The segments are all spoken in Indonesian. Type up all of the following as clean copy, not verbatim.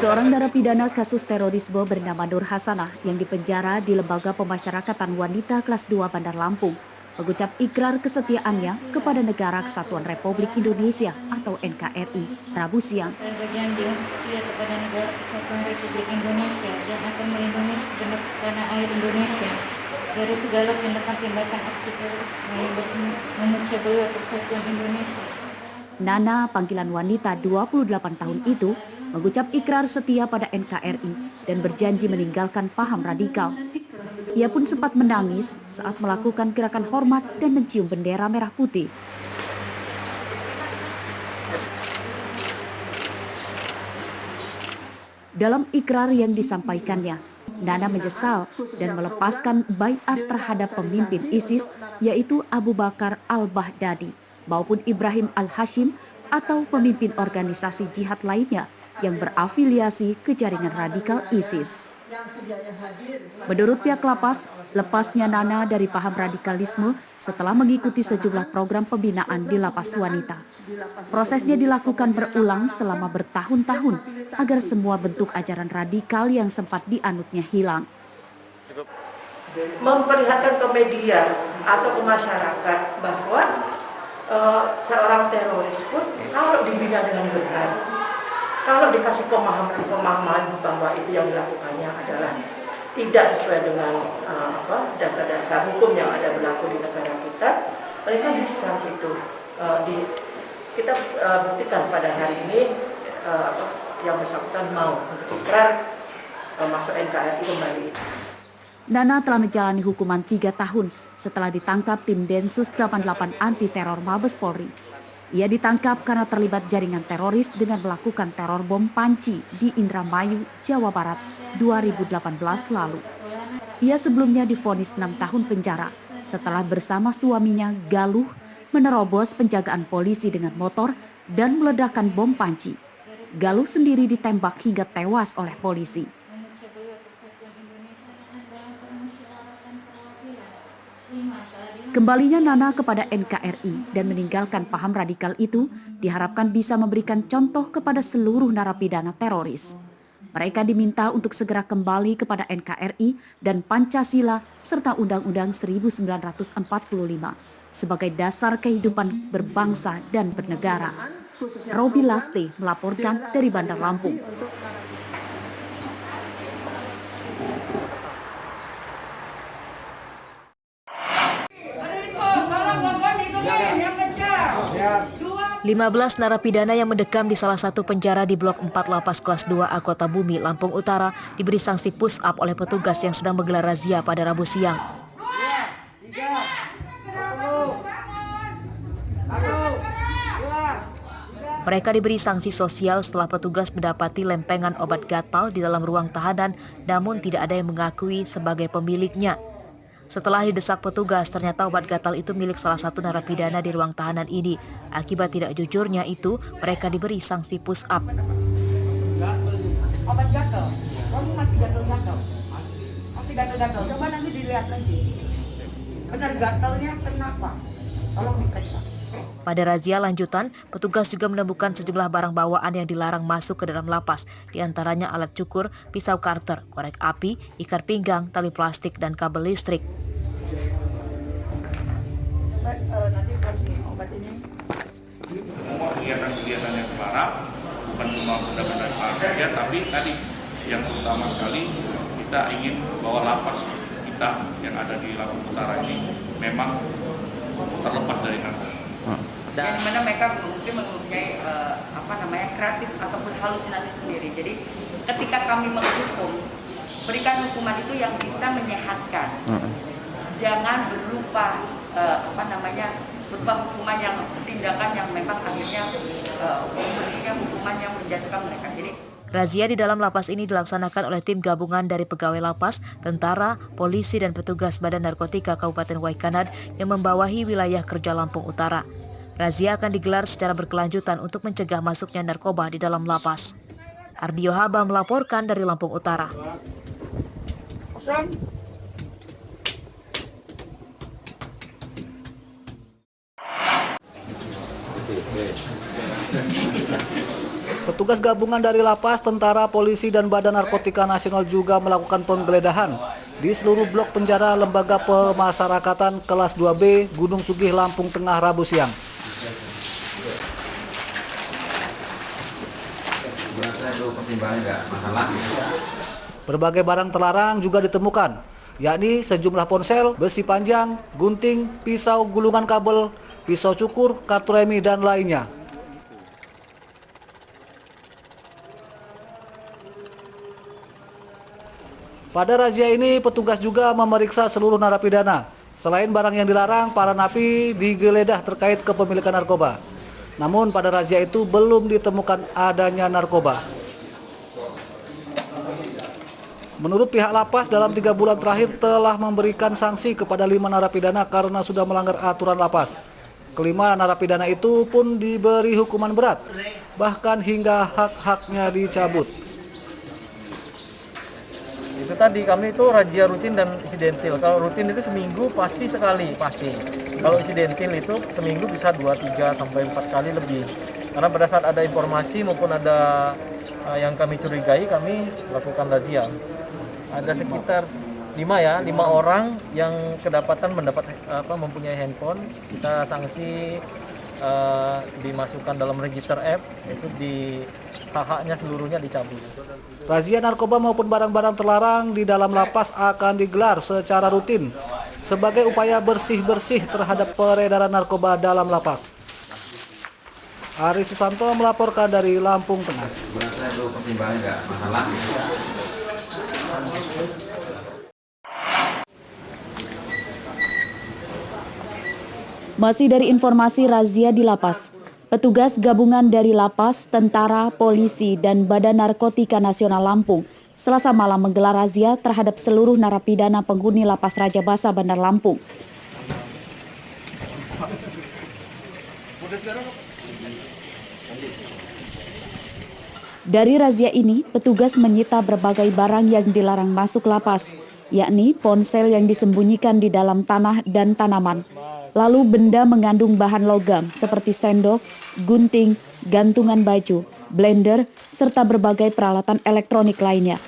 Seorang narapidana kasus terorisme bernama Nur Hasanah yang dipenjara di Lembaga Pemasyarakatan Wanita kelas 2 Bandar Lampung mengucap ikrar kesetiaannya kepada Negara Kesatuan Republik Indonesia atau NKRI Rabu siang. Saya berjanji setia kepada Negara Kesatuan Republik Indonesia dan akan melindungi segenap tanah air Indonesia dari segala tindakan-tindakan aksi terorisme yang memecah belah persatuan Indonesia. Nana, panggilan wanita 28 tahun itu, mengucap ikrar setia pada NKRI dan berjanji meninggalkan paham radikal. Ia pun sempat menangis saat melakukan gerakan hormat dan mencium bendera merah putih. Dalam ikrar yang disampaikannya, Nana menyesal dan melepaskan baiat terhadap pemimpin ISIS yaitu Abu Bakar al-Baghdadi maupun Ibrahim al-Hashim atau pemimpin organisasi jihad lainnya yang berafiliasi ke jaringan radikal ISIS. Menurut pihak lapas, lepasnya Nana dari paham radikalisme setelah mengikuti sejumlah program pembinaan di lapas wanita. Prosesnya dilakukan berulang selama bertahun-tahun agar semua bentuk ajaran radikal yang sempat dianutnya hilang. Memperlihatkan ke media atau ke masyarakat bahwa seorang teroris pun kalau dibina dengan benar, kalau dikasih pemahaman bahwa itu yang dilakukannya adalah tidak sesuai dengan dasar-dasar hukum yang ada berlaku di negara kita, mereka bisa itu kita buktikan pada hari ini yang bersangkutan mau untuk ikrar masuk NKRI kembali. Nana telah menjalani hukuman 3 tahun setelah ditangkap tim Densus 88 anti teror Mabes Polri. Ia ditangkap karena terlibat jaringan teroris dengan melakukan teror bom panci di Indramayu, Jawa Barat 2018 lalu. Ia sebelumnya divonis 6 tahun penjara setelah bersama suaminya Galuh menerobos penjagaan polisi dengan motor dan meledakkan bom panci. Galuh sendiri ditembak hingga tewas oleh polisi. Kembalinya Nana kepada NKRI dan meninggalkan paham radikal itu diharapkan bisa memberikan contoh kepada seluruh narapidana teroris. Mereka diminta untuk segera kembali kepada NKRI dan Pancasila serta Undang-Undang 1945 sebagai dasar kehidupan berbangsa dan bernegara. Robi Laste melaporkan dari Bandar Lampung. Lima 15 narapidana yang mendekam di salah satu penjara di Blok 4 Lapas Kelas 2 A Kota Bumi, Lampung Utara diberi sanksi push up oleh petugas yang sedang menggelar razia pada Rabu siang. Mereka diberi sanksi sosial setelah petugas mendapati lempengan obat gatal di dalam ruang tahanan, namun tidak ada yang mengakui sebagai pemiliknya. Setelah didesak petugas, ternyata obat gatal itu milik salah satu narapidana di ruang tahanan ini. Akibat tidak jujurnya itu, mereka diberi sanksi push up. Obat gatal? Kamu masih gatal-gatal? Masih gatal-gatal? Coba nanti dilihat lagi. Benar gatalnya kenapa? Tolong diperiksa. Pada razia lanjutan, petugas juga menemukan sejumlah barang bawaan yang dilarang masuk ke dalam lapas, diantaranya alat cukur, pisau karter, korek api, ikat pinggang, tali plastik, dan kabel listrik. Nanti porsi obat ini. Semua kegiatan-kegiatan yang terlarang, bukan cuma benda-benda saja, tapi tadi yang utama sekali kita ingin bahwa lapas kita yang ada di Lampung Utara ini memang terlepas dari narkoba. Dan mana mereka mungkin mempunyai kreatif ataupun halusinasi sendiri. Jadi ketika kami menghukum, berikan hukuman itu yang bisa menyehatkan. Jangan berupa berupa hukuman yang tindakan yang memang akhirnya memberikan hukuman yang menjatuhkan mereka. Jadi razia di dalam lapas ini dilaksanakan oleh tim gabungan dari pegawai lapas, tentara, polisi, dan petugas Badan Narkotika Kabupaten Waikanaad yang membawahi wilayah kerja Lampung Utara. Razia akan digelar secara berkelanjutan untuk mencegah masuknya narkoba di dalam lapas. Ardio Haba melaporkan dari Lampung Utara. Petugas gabungan dari lapas, tentara, polisi, dan Badan Narkotika Nasional juga melakukan penggeledahan di seluruh blok penjara Lembaga Pemasyarakatan kelas 2B Gunung Sugih, Lampung Tengah, Rabu siang. Berbagai barang terlarang juga ditemukan, yakni sejumlah ponsel, besi panjang, gunting, pisau gulungan kabel, pisau cukur, kartu remi, dan lainnya. Pada razia ini, petugas juga memeriksa seluruh narapidana. Selain barang yang dilarang, para napi digeledah terkait kepemilikan narkoba. Namun pada razia itu belum ditemukan adanya narkoba. Menurut pihak lapas, dalam 3 bulan terakhir telah memberikan sanksi kepada 5 narapidana karena sudah melanggar aturan lapas. Kelima narapidana itu pun diberi hukuman berat, bahkan hingga hak-haknya dicabut. Itu tadi, kami itu razia rutin dan insidentil. Kalau rutin itu seminggu pasti sekali, pasti. Kalau insidentil itu seminggu bisa 2, 3, sampai 4 kali lebih. Karena pada saat ada informasi maupun ada yang kami curigai, kami lakukan razia. Ada sekitar 5 orang yang kedapatan mempunyai handphone. Kita sanksi dimasukkan dalam register app, itu di hak-haknya seluruhnya dicabut. Razia narkoba maupun barang-barang terlarang di dalam lapas akan digelar secara rutin sebagai upaya bersih-bersih terhadap peredaran narkoba dalam lapas. Ari Susanto melaporkan dari Lampung Tengah. Masih dari informasi razia di lapas, petugas gabungan dari lapas, tentara, polisi, dan Badan Narkotika Nasional Lampung Selasa malam menggelar razia terhadap seluruh narapidana penghuni lapas Raja Basa, Bandar Lampung. Dari razia ini, petugas menyita berbagai barang yang dilarang masuk lapas, yakni ponsel yang disembunyikan di dalam tanah dan tanaman. Lalu benda mengandung bahan logam seperti sendok, gunting, gantungan baju, blender, serta berbagai peralatan elektronik lainnya.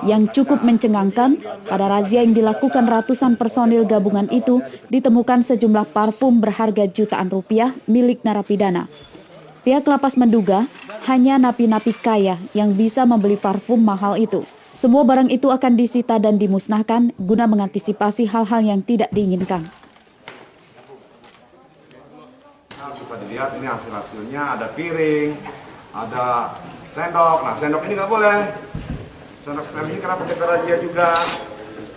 Yang cukup mencengangkan, pada razia yang dilakukan ratusan personil gabungan itu ditemukan sejumlah parfum berharga jutaan rupiah milik narapidana. Pihak lapas menduga hanya napi-napi kaya yang bisa membeli parfum mahal itu. Semua barang itu akan disita dan dimusnahkan guna mengantisipasi hal-hal yang tidak diinginkan. Nah, bisa dilihat ini hasil-hasilnya, ada piring, ada sendok. Nah, sendok ini nggak boleh. Sendok setel ini kenapa kita razia juga?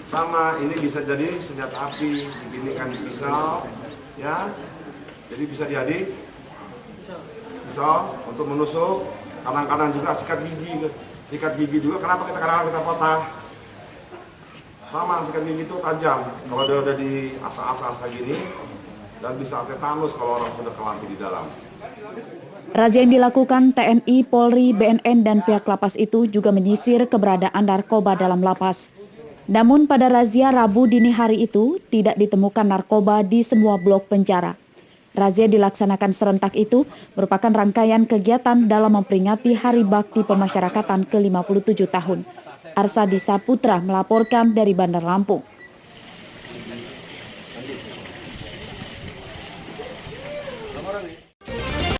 Sama, ini bisa jadi senjata api, ini kan pisau, ya. Jadi bisa jadi pisau untuk menusuk, kadang-kadang juga sikat gigi juga. Kenapa kadang-kadang kita potah? Sama, sikat gigi itu tajam. Kalau dia udah di asa-asa kayak gini, dan bisa tetanus kalau orang sudah kelampi di dalam. Razia yang dilakukan TNI, Polri, BNN, dan pihak lapas itu juga menyisir keberadaan narkoba dalam lapas. Namun pada razia Rabu dini hari itu tidak ditemukan narkoba di semua blok penjara. Razia dilaksanakan serentak itu merupakan rangkaian kegiatan dalam memperingati Hari Bakti Pemasyarakatan ke-57 tahun. Arsadi Saputra melaporkan dari Bandar Lampung.